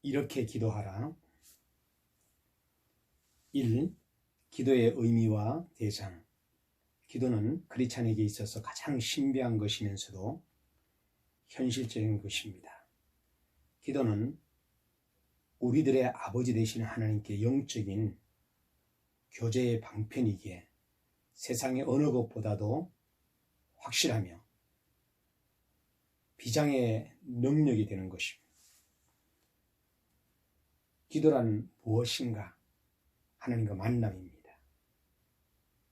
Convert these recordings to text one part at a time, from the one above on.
이렇게 기도하라. 1. 기도의 의미와 대상. 기도는 크리스찬에게 있어서 가장 신비한 것이면서도 현실적인 것입니다. 기도는 우리들의 아버지 되시는 하나님께 영적인 교제의 방편이기에 세상의 어느 것보다도 확실하며 비장의 능력이 되는 것입니다. 기도란 무엇인가? 하나님과 만남입니다.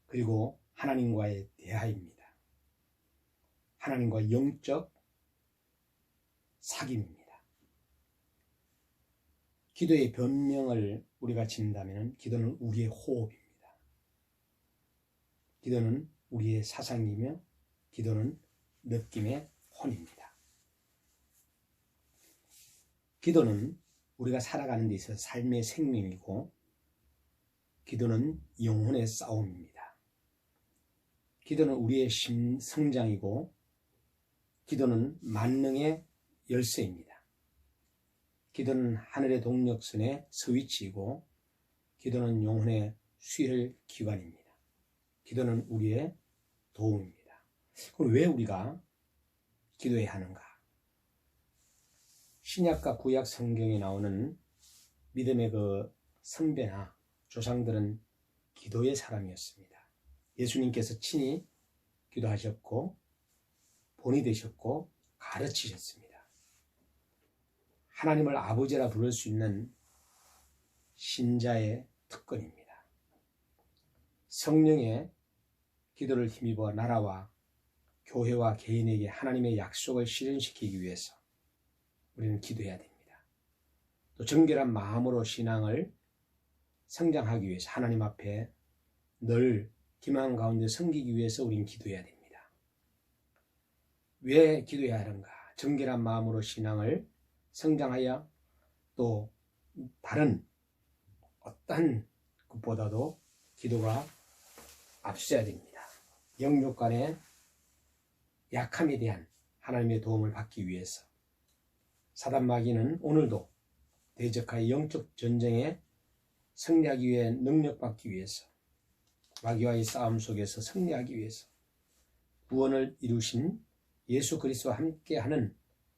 그리고 하나님과의 대화입니다. 하나님과 영적 사귐입니다. 기도의 변명을 우리가 짓는다면 기도는 우리의 호흡입니다. 기도는 우리의 사상이며 기도는 느낌의 혼입니다. 기도는 우리가 살아가는 데 있어서 삶의 생명이고 기도는 영혼의 싸움입니다. 기도는 우리의 성장이고 기도는 만능의 열쇠입니다. 기도는 하늘의 동력선의 스위치이고 기도는 영혼의 수혈 기관입니다. 기도는 우리의 도움입니다. 그럼 왜 우리가 기도해야 하는가? 신약과 구약 성경에 나오는 믿음의 그 선배나 조상들은 기도의 사람이었습니다. 예수님께서 친히 기도하셨고 본이 되셨고 가르치셨습니다. 하나님을 아버지라 부를 수 있는 신자의 특권입니다. 성령의 기도를 힘입어 나라와 교회와 개인에게 하나님의 약속을 실현시키기 위해서 우리는 기도해야 됩니다. 또 정결한 마음으로 신앙을 성장하기 위해서 하나님 앞에 늘 기만 가운데 섬기기 위해서 우리는 기도해야 됩니다. 왜 기도해야 하는가? 정결한 마음으로 신앙을 성장하여 또 다른 어떤 것보다도 기도가 앞서야 됩니다. 영육 간의 약함에 대한 하나님의 도움을 받기 위해서 사단 마귀는 오늘도 대적하여 영적 전쟁에 승리하기 위해 능력받기 위해서 마귀와의 싸움 속에서 승리하기 위해서 구원을 이루신 예수 그리스도와 함께하는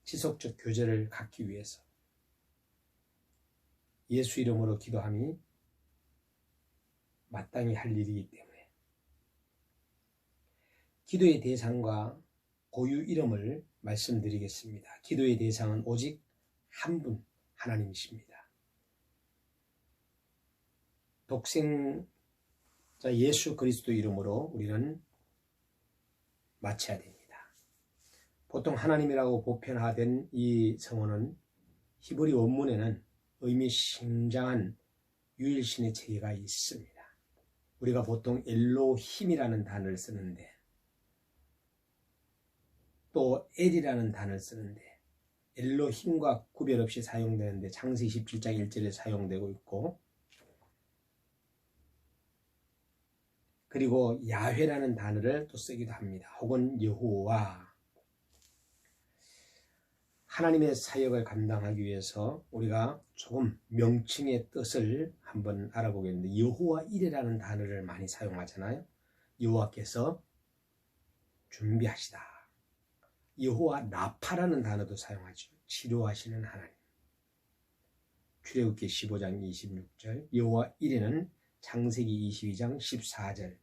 지속적 교제를 갖기 위해서 예수 이름으로 기도함이 마땅히 할 일이기 때문에 기도의 대상과 고유 이름을 말씀드리겠습니다. 기도의 대상은 오직 한 분 하나님이십니다. 독생자 예수 그리스도 이름으로 우리는 마쳐야 됩니다. 보통 하나님이라고 보편화된 이 성어는 히브리 원문에는 의미심장한 유일신의 체계가 있습니다. 우리가 보통 엘로힘이라는 단어를 쓰는데 또 엘이라는 단어를 쓰는데 엘로힘과 구별 없이 사용되는데 창세기 17장 1절에 사용되고 있고 그리고 야훼라는 단어를 또 쓰기도 합니다. 혹은 여호와 하나님의 사역을 감당하기 위해서 우리가 조금 명칭의 뜻을 한번 알아보겠는데 여호와 이레라는 단어를 많이 사용하잖아요. 여호와께서 준비하시다. 여호와 라파라는 단어도 사용하죠. 치료하시는 하나님. 출애굽기 15장 26절 여호와 이레는 창세기 22장 14절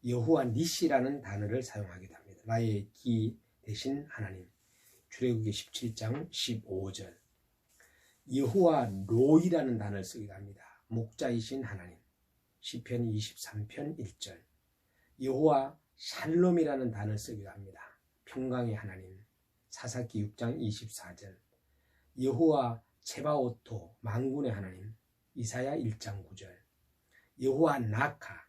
여호와 니시라는 단어를 사용하기도 합니다. 나의 기 대신 하나님. 출애굽기 17장 15절 여호와 로이라는 단어를 쓰기도 합니다. 목자이신 하나님. 시편 23편 1절 여호와 샬롬이라는 단어를 쓰기도 합니다. 평강의 하나님. 사사기 6장 24절 여호와 체바오토 만군의 하나님. 이사야 1장 9절 여호와 나카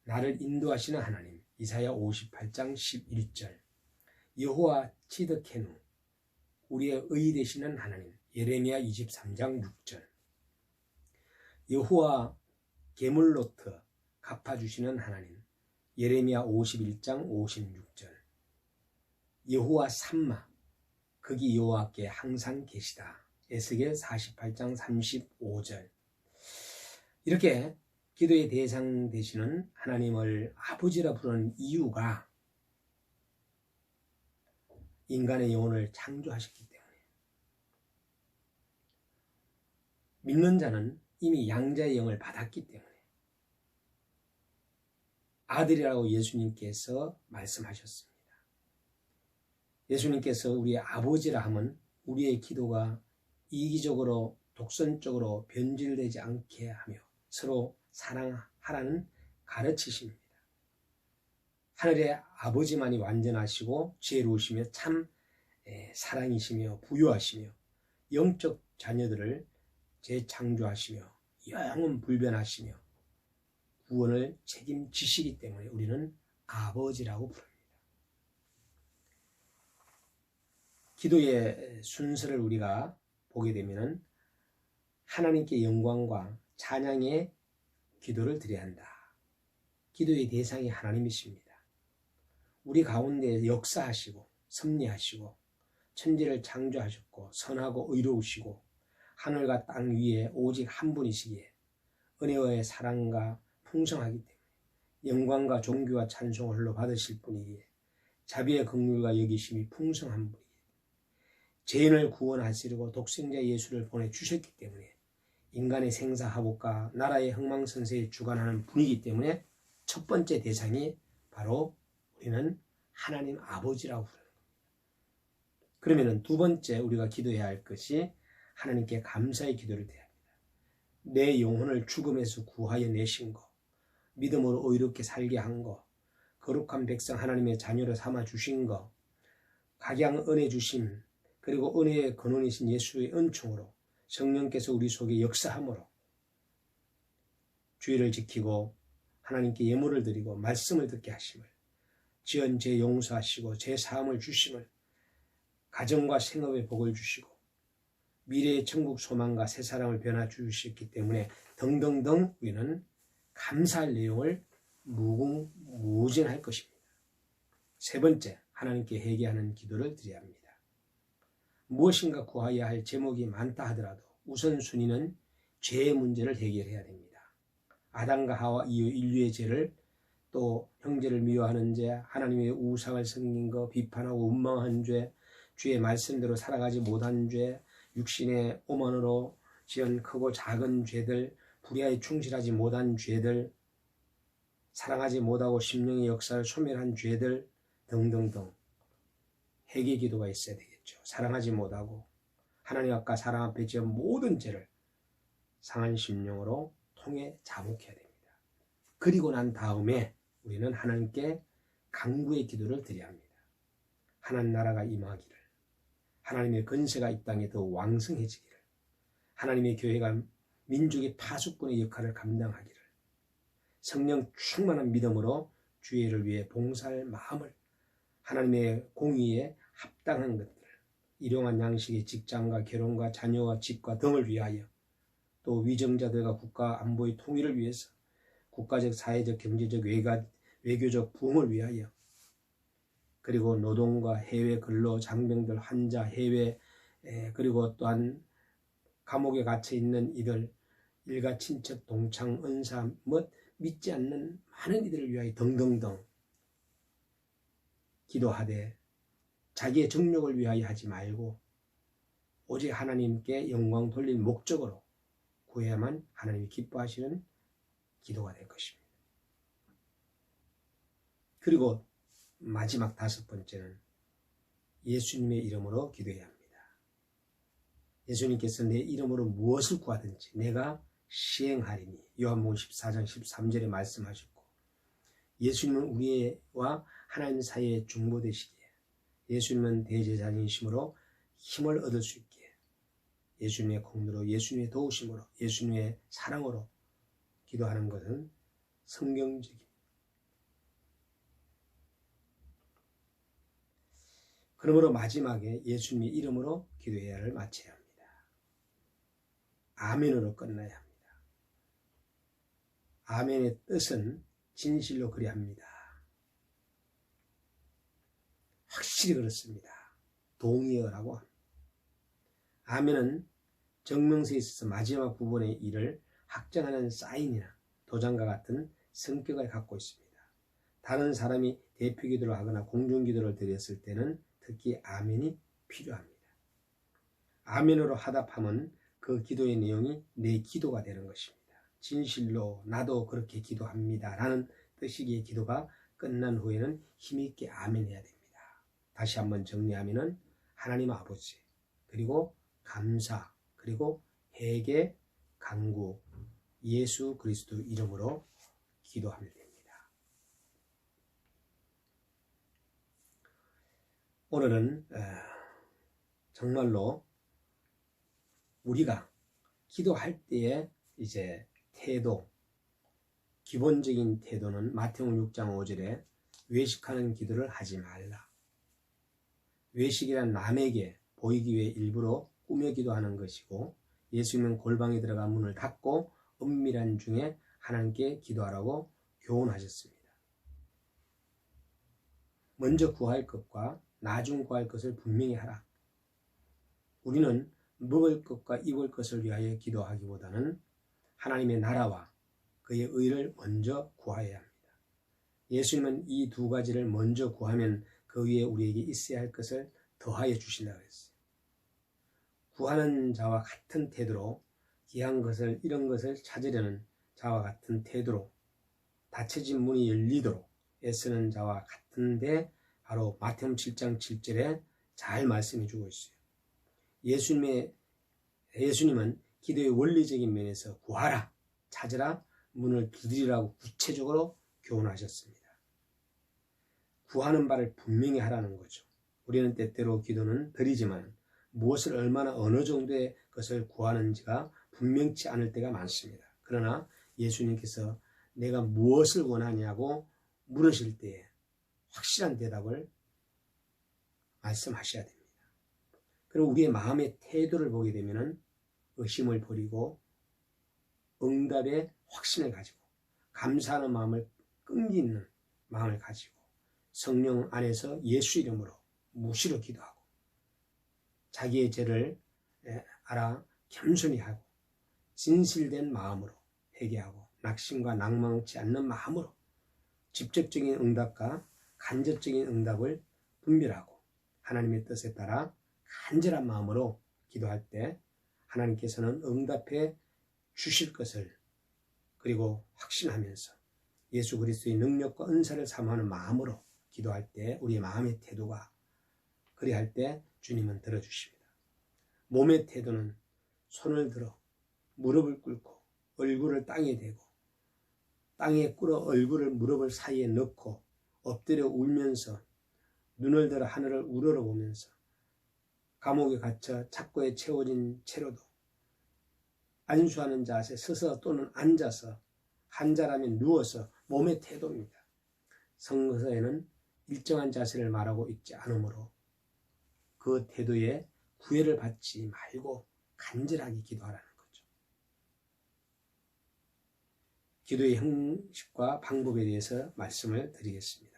나를 인도하시는 하나님. 이사야 58장 11절 여호와 치드케누 우리의 의 되시는 하나님. 예레미야 23장 6절 여호와 게물로트 갚아주시는 하나님. 예레미야 51장 56절 여호와 삼마 극이 여호와께 항상 계시다. 에스겔 48장 35절. 이렇게 기도의 대상 되시는 하나님을 아버지라 부르는 이유가 인간의 영혼을 창조하셨기 때문에, 믿는 자는 이미 양자의 영을 받았기 때문에 아들이라고 예수님께서 말씀하셨습니다. 예수님께서 우리의 아버지라 하면 우리의 기도가 이기적으로 독선적으로 변질되지 않게 하며 서로 사랑하라는 가르치십니다. 하늘의 아버지만이 완전하시고 지혜로우시며 참 사랑이시며 부유하시며 영적 자녀들을 재창조하시며 영원 불변하시며 구원을 책임지시기 때문에 우리는 아버지라고 부릅니다. 기도의 순서를 우리가 보게 되면 하나님께 영광과 찬양의 기도를 드려야 한다. 기도의 대상이 하나님이십니다. 우리 가운데 역사하시고 섭리하시고 천지를 창조하셨고 선하고 의로우시고 하늘과 땅 위에 오직 한 분이시기에 은혜와의 사랑과 풍성하기 때문에 영광과 존귀와 찬송을 홀로 받으실 분이기에 자비의 긍휼과 여기심이 풍성한 분이기에 죄인을 구원하시려고 독생자 예수를 보내주셨기 때문에 인간의 생사화복과 나라의 흥망성쇠에 주관하는 분이기 때문에 첫 번째 대상이 바로 우리는 하나님 아버지라고 부르는 겁니다. 그러면 두 번째 우리가 기도해야 할 것이 하나님께 감사의 기도를 드려야 합니다. 내 영혼을 죽음에서 구하여 내신 것, 믿음으로 의롭게 살게 한 것, 거룩한 백성 하나님의 자녀로 삼아 주신 것, 각양 은혜 주심, 그리고 은혜의 근원이신 예수의 은총으로 성령께서 우리 속에 역사함으로 주의를 지키고 하나님께 예물을 드리고 말씀을 듣게 하심을, 지은 죄 용서하시고 죄 사함을 주심을, 가정과 생업의 복을 주시고 미래의 천국 소망과 새 사람을 변화 주셨기 때문에 등등등 우리는 감사할 내용을 무궁무진할 것입니다. 세 번째, 하나님께 회개하는 기도를 드려야 합니다. 무엇인가 구하여야 할 제목이 많다 하더라도 우선순위는 죄의 문제를 해결해야 됩니다. 아담과 하와 이후 인류의 죄를, 또 형제를 미워하는 죄, 하나님의 우상을 섬긴 것, 비판하고 원망한 죄, 주의 말씀대로 살아가지 못한 죄, 육신의 오만으로 지은 크고 작은 죄들, 불의에 충실하지 못한 죄들, 사랑하지 못하고 심령의 역사를 소멸한 죄들 등등등 회개 기도가 있어야 되겠죠. 사랑하지 못하고 하나님 앞과 사람 앞에 지은 모든 죄를 상한 심령으로 통해 자복해야 됩니다. 그리고 난 다음에 우리는 하나님께 간구의 기도를 드려야 합니다. 하나님 나라가 임하기를, 하나님의 건세가 이 땅에 더 왕성해지기를, 하나님의 교회가 민족의 파수꾼의 역할을 감당하기를, 성령 충만한 믿음으로 주의를 위해 봉사할 마음을, 하나님의 공의에 합당한 것들, 일용한 양식의 직장과 결혼과 자녀와 집과 등을 위하여, 또 위정자들과 국가 안보의 통일을 위해서, 국가적, 사회적, 경제적, 외교적 부흥을 위하여, 그리고 노동과 해외 근로, 장병들, 환자, 해외, 그리고 또한 감옥에 갇혀 있는 이들, 일가 친척, 동창, 은사, 믿지 않는 많은 이들을 위하여 등등등 기도하되 자기의 정욕을 위하여 하지 말고 오직 하나님께 영광 돌릴 목적으로 구해야만 하나님이 기뻐하시는 기도가 될 것입니다. 그리고 마지막 다섯 번째는 예수님의 이름으로 기도해야 합니다. 예수님께서 내 이름으로 무엇을 구하든지 내가 시행하리니 요한복음 14장 13절에 말씀하셨고, 예수님은 우리와 하나님 사이에 중보되시기에, 예수님은 대제사장이시므로 힘을 얻을 수 있기에, 예수님의 공로로, 예수님의 도우심으로, 예수님의 사랑으로 기도하는 것은 성경적입니다. 그러므로 마지막에 예수님의 이름으로 기도회를 마쳐야 합니다. 아멘으로 끝나야 합니다. 아멘의 뜻은 진실로 그리합니다. 확실히 그렇습니다. 동의어라고 합니다. 아멘은 정명서에 있어서 마지막 부분의 일을 확정하는 사인이나 도장과 같은 성격을 갖고 있습니다. 다른 사람이 대표 기도를 하거나 공중 기도를 드렸을 때는 특히 아멘이 필요합니다. 아멘으로 화답하면 그 기도의 내용이 내 기도가 되는 것입니다. 진실로 나도 그렇게 기도합니다 라는 뜻이기에 기도가 끝난 후에는 힘있게 아멘해야 됩니다. 다시 한번 정리하면은 하나님 아버지, 그리고 감사, 그리고 회개, 간구, 예수 그리스도 이름으로 기도하면 됩니다. 오늘은 정말로 우리가 기도할 때의 이제 태도, 기본적인 태도는 마태복음 6장 5절에 외식하는 기도를 하지 말라. 외식이란 남에게 보이기 위해 일부러 꾸며 기도하는 것이고, 예수님은 골방에 들어가 문을 닫고 은밀한 중에 하나님께 기도하라고 교훈하셨습니다. 먼저 구할 것과 나중 구할 것을 분명히 하라. 우리는 먹을 것과 입을 것을 위하여 기도하기보다는 하나님의 나라와 그의 의를 먼저 구하여야 합니다. 예수님은 이 두 가지를 먼저 구하면 그 위에 우리에게 있어야 할 것을 더하여 주신다고 했어요. 구하는 자와 같은 태도로 귀한 것을, 이런 것을 찾으려는 자와 같은 태도로 닫혀진 문이 열리도록 애쓰는 자와 같은데, 바로 마태복음 7장 7절에 잘 말씀해 주고 있어요. 예수님은 기도의 원리적인 면에서 구하라, 찾으라, 문을 두드리라고 구체적으로 교훈하셨습니다. 구하는 바를 분명히 하라는 거죠. 우리는 때때로 기도는 드리지만 무엇을 얼마나 어느 정도의 것을 구하는지가 분명치 않을 때가 많습니다. 그러나 예수님께서 내가 무엇을 원하냐고 물으실 때에 확실한 대답을 말씀하셔야 됩니다. 그리고 우리의 마음의 태도를 보게 되면 의심을 버리고 응답의 확신을 가지고 감사하는 마음을 끈기 있는 마음을 가지고 성령 안에서 예수 이름으로 무시로 기도하고 자기의 죄를 알아 겸손히 하고 진실된 마음으로 회개하고 낙심과 낭망치 않는 마음으로 직접적인 응답과 간접적인 응답을 분별하고 하나님의 뜻에 따라 간절한 마음으로 기도할 때 하나님께서는 응답해 주실 것을 그리고 확신하면서 예수 그리스도의 능력과 은사를 사모하는 마음으로 기도할 때 우리의 마음의 태도가 그리할 때 주님은 들어주십니다. 몸의 태도는 손을 들어 무릎을 꿇고 얼굴을 땅에 대고 땅에 꿇어 얼굴을 무릎을 사이에 넣고 엎드려 울면서 눈을 들어 하늘을 우러러보면서 감옥에 갇혀 착고에 채워진 채로도 안수하는 자세 서서 또는 앉아서 한자라면 누워서 몸의 태도입니다. 성서에는 일정한 자세를 말하고 있지 않으므로 그 태도에 구애를 받지 말고 간절하게 기도하라는 거죠. 기도의 형식과 방법에 대해서 말씀을 드리겠습니다.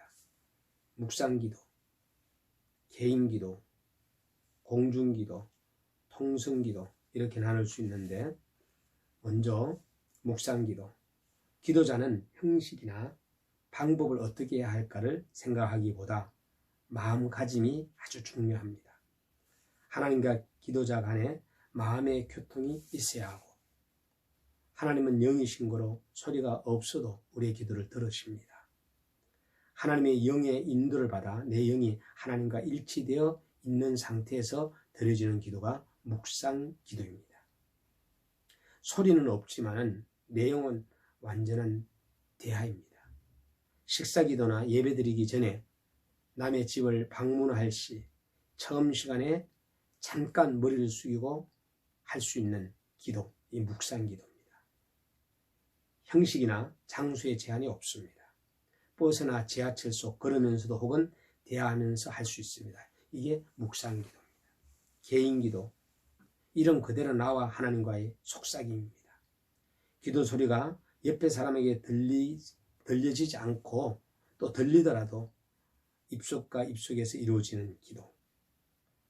묵상기도, 개인기도, 공중기도, 통성기도 이렇게 나눌 수 있는데, 먼저 묵상기도. 기도자는 형식이나 방법을 어떻게 해야 할까를 생각하기보다 마음가짐이 아주 중요합니다. 하나님과 기도자 간에 마음의 교통이 있어야 하고, 하나님은 영이신 거로 소리가 없어도 우리의 기도를 들으십니다. 하나님의 영의 인도를 받아 내 영이 하나님과 일치되어 있는 상태에서 드려지는 기도가 묵상 기도입니다. 소리는 없지만 내용은 완전한 대화입니다. 식사 기도나 예배 드리기 전에 남의 집을 방문할 시 처음 시간에 잠깐 머리를 숙이고 할 수 있는 기도, 이 묵상 기도입니다. 형식이나 장소에 제한이 없습니다. 버스나 지하철 속 걸으면서도 혹은 대화하면서 할 수 있습니다. 이게 묵상 기도입니다. 개인 기도, 이름 그대로 나와 하나님과의 속삭임입니다. 기도 소리가 옆에 사람에게 들려지지 않고 또 들리더라도 입속과 입속에서 이루어지는 기도.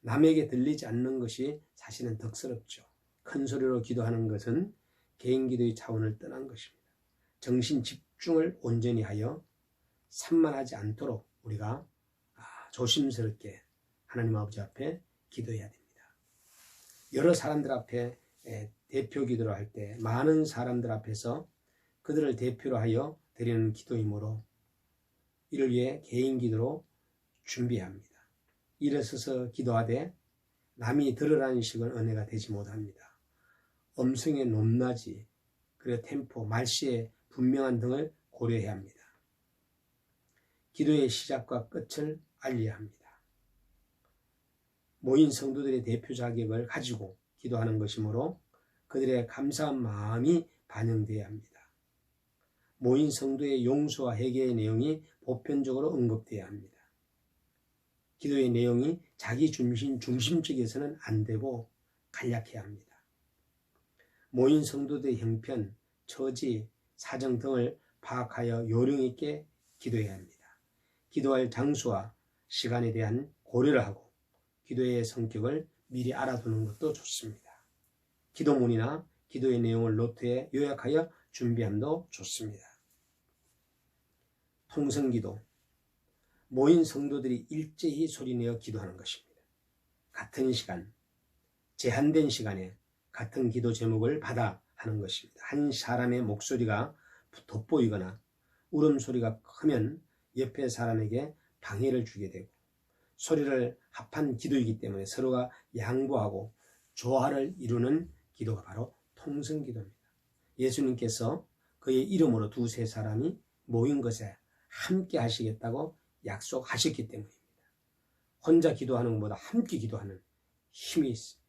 남에게 들리지 않는 것이 사실은 덕스럽죠. 큰 소리로 기도하는 것은 개인 기도의 차원을 떠난 것입니다. 정신 집중을 온전히 하여 산만하지 않도록 우리가 조심스럽게 하나님 아버지 앞에 기도해야 됩니다. 여러 사람들 앞에 대표 기도를 할 때 많은 사람들 앞에서 그들을 대표로 하여 드리는 기도이므로 이를 위해 개인 기도로 준비해야 합니다. 일어서서 기도하되 남이 들으라는 식은 은혜가 되지 못합니다. 음성의 높낮이, 그리고 템포, 말씨의 분명한 등을 고려해야 합니다. 기도의 시작과 끝을 알려야 합니다. 모인 성도들의 대표 자격을 가지고 기도하는 것이므로 그들의 감사한 마음이 반영되어야 합니다. 모인 성도의 용서와 회개의 내용이 보편적으로 언급되어야 합니다. 기도의 내용이 자기 중심적이어서는 안 되고 간략해야 합니다. 모인 성도들의 형편, 처지, 사정 등을 파악하여 요령 있게 기도해야 합니다. 기도할 장소와 시간에 대한 고려를 하고 기도의 성격을 미리 알아두는 것도 좋습니다. 기도문이나 기도의 내용을 노트에 요약하여 준비함도 좋습니다. 통성기도, 모인 성도들이 일제히 소리내어 기도하는 것입니다. 같은 시간, 제한된 시간에 같은 기도 제목을 받아 하는 것입니다. 한 사람의 목소리가 돋보이거나 울음소리가 크면 옆에 사람에게 방해를 주게 되고 소리를 합한 기도이기 때문에 서로가 양보하고 조화를 이루는 기도가 바로 통성기도입니다. 예수님께서 그의 이름으로 두세 사람이 모인 것에 함께 하시겠다고 약속하셨기 때문입니다. 혼자 기도하는 것보다 함께 기도하는 힘이 있습니다.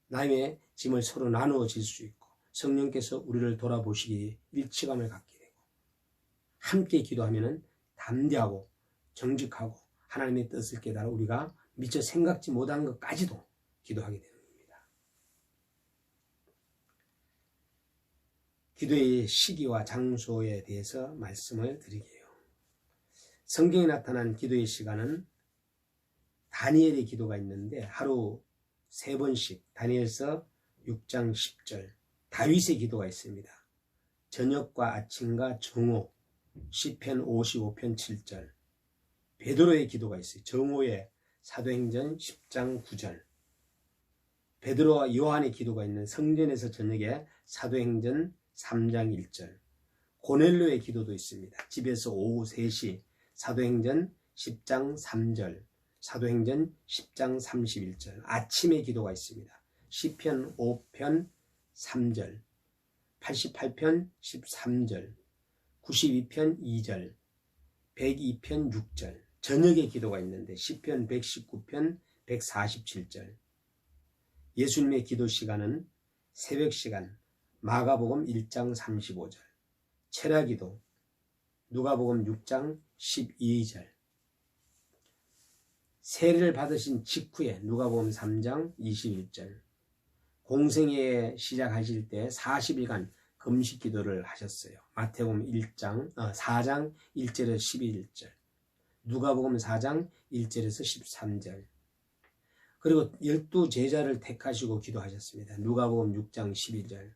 남의 짐을 서로 나누어질 수 있고 성령께서 우리를 돌아보시기에 일치감을 갖게 되고 함께 기도하면 담대하고 정직하고 하나님의 뜻을 깨달아 우리가 미처 생각지 못한 것까지도 기도하게 되는 겁니다. 기도의 시기와 장소에 대해서 말씀을 드리게요. 성경에 나타난 기도의 시간은 다니엘의 기도가 있는데 하루 3번씩 다니엘서 6장 10절 다윗의 기도가 있습니다. 저녁과 아침과 정오 시편 55편 7절 베드로의 기도가 있어요. 정오에 사도행전 10장 9절 베드로와 요한의 기도가 있는 성전에서 저녁에 사도행전 3장 1절 고넬료의 기도도 있습니다. 집에서 오후 3시 사도행전 10장 3절 사도행전 10장 31절 아침의 기도가 있습니다. 시편 5편 3절 88편 13절 92편 2절 102편 6절 저녁의 기도가 있는데 시편 119편 147절 예수님의 기도 시간은 새벽 시간 마가복음 1장 35절 철야기도 누가복음 6장 12절 세례를 받으신 직후에 누가복음 3장 21절 공생애 시작하실 때 40일간 금식 기도를 하셨어요. 마태복음 4장 1절에서 11절 누가복음 4장 1절에서 13절 그리고 12제자를 택하시고 기도하셨습니다. 누가복음 6장 12절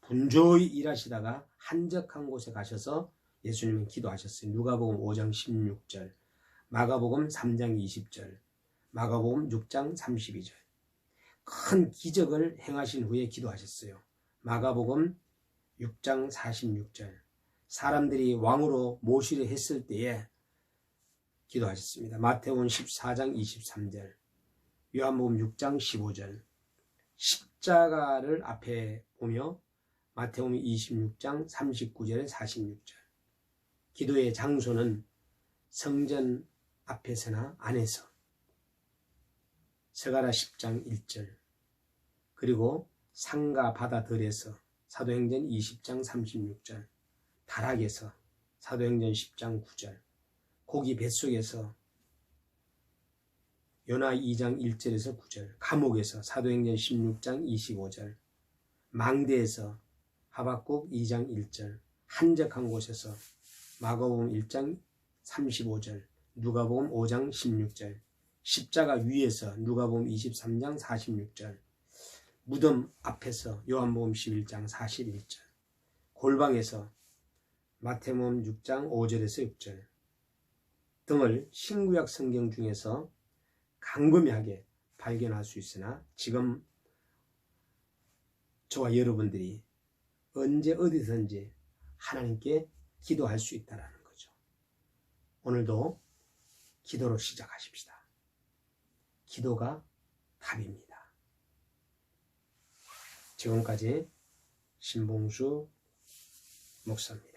분조히 일하시다가 한적한 곳에 가셔서 예수님은 기도하셨어요. 누가복음 5장 16절 마가복음 3장 20절 마가복음 6장 32절 큰 기적을 행하신 후에 기도하셨어요. 마가복음 6장 46절 사람들이 왕으로 모시려 했을 때에 기도하셨습니다. 마태복음 14장 23절 요한복음 6장 15절 십자가를 앞에 보며 마태복음 26장 39절에 46절 기도의 장소는 성전 앞에서나 안에서 서가라 10장 1절 그리고 산과 바다 들에서 사도행전 20장 36절 다락에서 사도행전 10장 9절 고기 뱃속에서 요나 2장 1절에서 9절 감옥에서 사도행전 16장 25절 망대에서 하박국 2장 1절 한적한 곳에서 마가복음 1장 35절 누가복음 5장 16절 십자가 위에서 누가복음 23장 46절 무덤 앞에서 요한복음 11장 41절, 골방에서 마태복음 6장 5절에서 6절 등을 신구약 성경 중에서 광범위하게 발견할 수 있으나 지금 저와 여러분들이 언제 어디든지 하나님께 기도할 수 있다는 거죠. 오늘도 기도로 시작하십시다. 기도가 답입니다. 지금까지 신봉수 목사입니다.